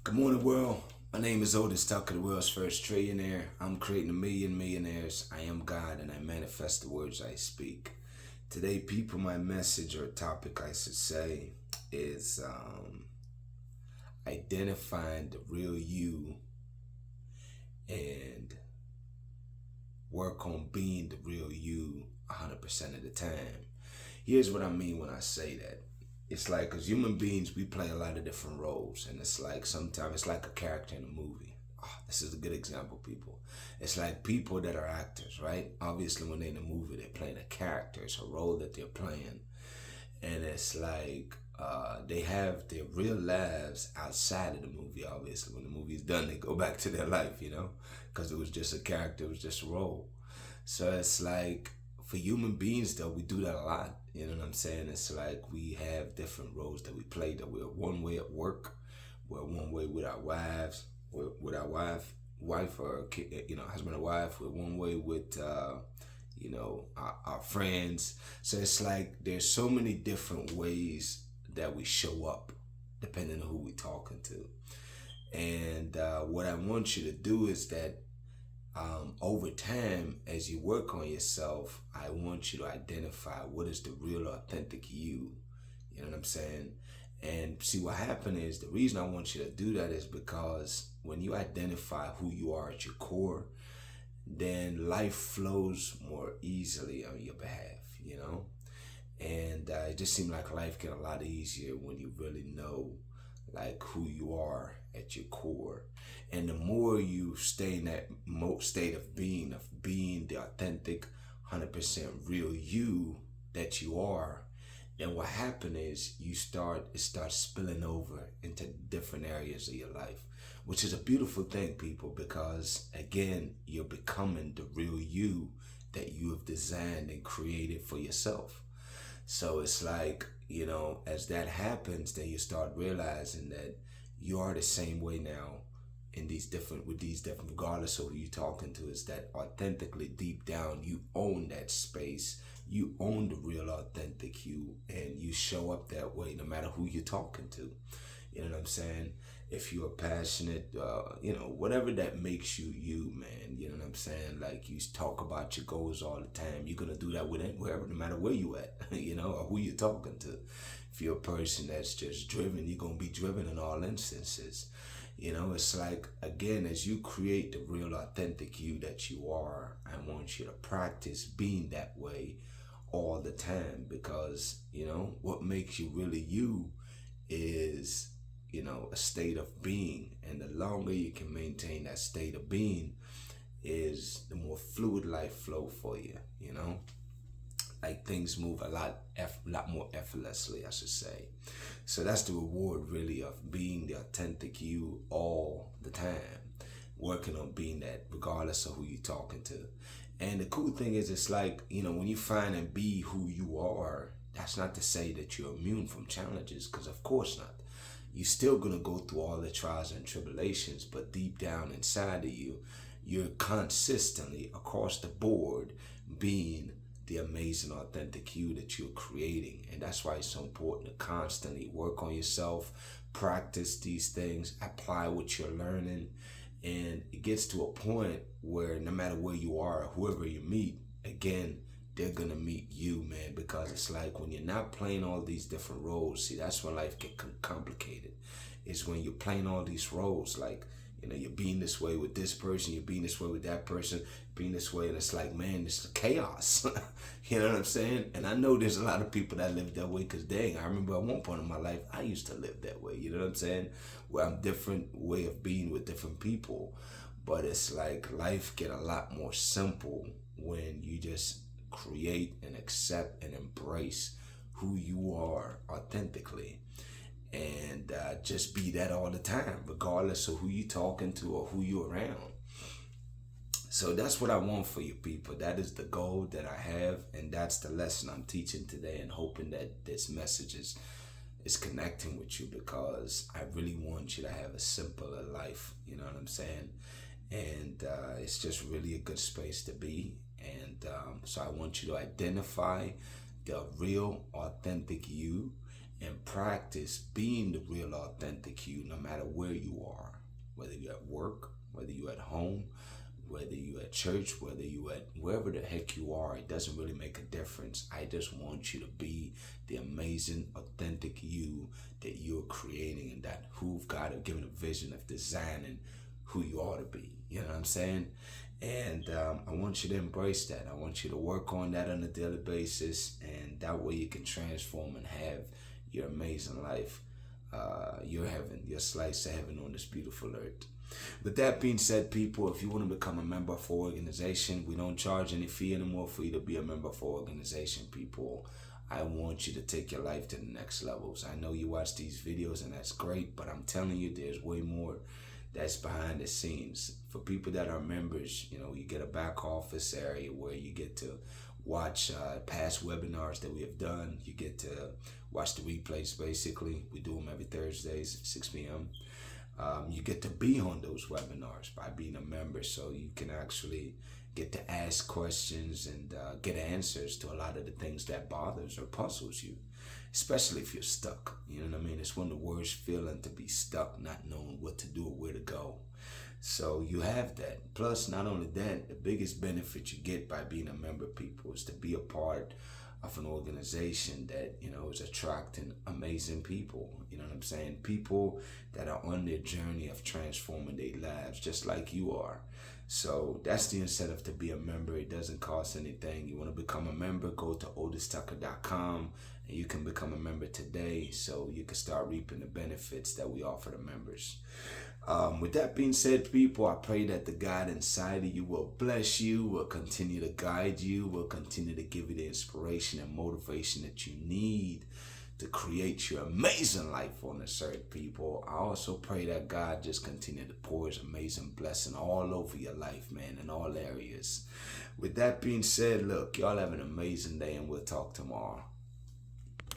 Good morning, world. My name is Otis Tucker, the world's first trillionaire. I'm creating a million millionaires. I am God and I manifest the words I speak. Today, people, my message or topic, I should say, is identifying the real you and work on being the real you 100% of the time. Here's what I mean when I say that. It's like, as human beings, we play a lot of different roles, and it's like sometimes it's like a character in a movie. Oh, this is a good example, people. It's like people that are actors, right? Obviously, when they're in a movie, they're playing a character. It's a role that they're playing, and it's like they have their real lives outside of the movie. Obviously, when the movie's done, they go back to their life, because it was just a character, it was just a role. So it's like for human beings, though, we do that a lot. You know what I'm saying? It's like we have different roles that we play. That we're one way at work, we're one way with our wives, with our wife or husband or wife. We're one way with our friends. So it's like there's so many different ways that we show up, depending on who we're talking to. And what I want you to do is that over time, as you work on yourself, I want you to identify what is the real, authentic you. You know what I'm saying? And see, what happened is the reason I want you to do that is because when you identify who you are at your core, then life flows more easily on your behalf. And it just seems like life get a lot easier when you really know like who you are at your core. And the more you stay in that state of being the authentic 100% real you that you are, then what happens is it starts spilling over into different areas of your life, which is a beautiful thing, people, because again, you're becoming the real you that you have designed and created for yourself. So it's like, as that happens, then you start realizing that you are the same way now with these different, regardless of who you're talking to, is that authentically deep down, you own that space. You own the real authentic you, and you show up that way no matter who you're talking to. You know what I'm saying? If you're passionate, whatever that makes you, man. You know what I'm saying? Like you talk about your goals all the time. You're gonna do that with wherever, no matter where you at, or who you're talking to. If you're a person that's just driven, you're gonna be driven in all instances. It's like, again, as you create the real authentic you that you are, I want you to practice being that way all the time, because what makes you really you is a state of being, and the longer you can maintain that state of being is the more fluid life flow for you. Like things move a lot more effortlessly, I should say. So that's the reward really of being the authentic you all the time, working on being that regardless of who you're talking to. And the cool thing is, it's like, when you find and be who you are, that's not to say that you're immune from challenges, because of course not. You're still going to go through all the trials and tribulations, but deep down inside of you, you're consistently across the board being the amazing authentic you that you're creating. And that's why it's so important to constantly work on yourself, practice these things, apply what you're learning. And it gets to a point where no matter where you are or whoever you meet, again, they're gonna meet you, man, because it's like when you're not playing all these different roles, see, that's when life get complicated. Is when you're playing all these roles, like, you're being this way with this person, you're being this way with that person, being this way, and it's like, man, it's chaos. You know what I'm saying? And I know there's a lot of people that live that way, because dang, I remember at one point in my life, I used to live that way, you know what I'm saying? Where I'm different way of being with different people. But it's like life get a lot more simple when you just create and accept and embrace who you are authentically, and just be that all the time, regardless of who you're talking to or who you're around. So that's what I want for you, people. That is the goal that I have, and that's the lesson I'm teaching today, and hoping that this message is connecting with you, because I really want you to have a simpler life. You know what I'm saying? And it's just really a good space to be. And so I want you to identify the real, authentic you, and practice being the real authentic you no matter where you are, whether you're at work, whether you're at home, whether you at church, whether you at wherever the heck you are. It doesn't really make a difference. I just want you to be the amazing, authentic you that you're creating, and that who God have given a vision of designing who you ought to be. You know what I'm saying? And I want you to embrace that. I want you to work on that on a daily basis, and that way you can transform and have your amazing life, your heaven, your slice of heaven on this beautiful earth. With that being said, people, if you want to become a member of our organization, we don't charge any fee anymore for you to be a member of our organization, people. I want you to take your life to the next levels. I know you watch these videos and that's great, but I'm telling you, there's way more that's behind the scenes. For people that are members, you know, you get a back office area where you get to watch past webinars that we have done. You get to watch the replays, basically. We do them every Thursdays at 6 p.m. You get to be on those webinars by being a member, so you can actually get to ask questions and get answers to a lot of the things that bothers or puzzles you, especially if you're stuck. You know what I mean? It's one of the worst feelings to be stuck, not knowing what to do or where to go. So you have that. Plus, not only that, the biggest benefit you get by being a member, people, is to be a part of an organization that, you know, is attracting amazing people. You know what I'm saying? People that are on their journey of transforming their lives just like you are. So that's the incentive to be a member. It doesn't cost anything. You want to become a member, go to OtisTucker.com and you can become a member today, so you can start reaping the benefits that we offer to members. With that being said, people, I pray that the God inside of you will bless you, will continue to guide you, will continue to give you the inspiration and motivation that you need to create your amazing life on this earth, people. I also pray that God just continue to pour his amazing blessing all over your life, man, in all areas. With that being said, look, y'all have an amazing day, and we'll talk tomorrow.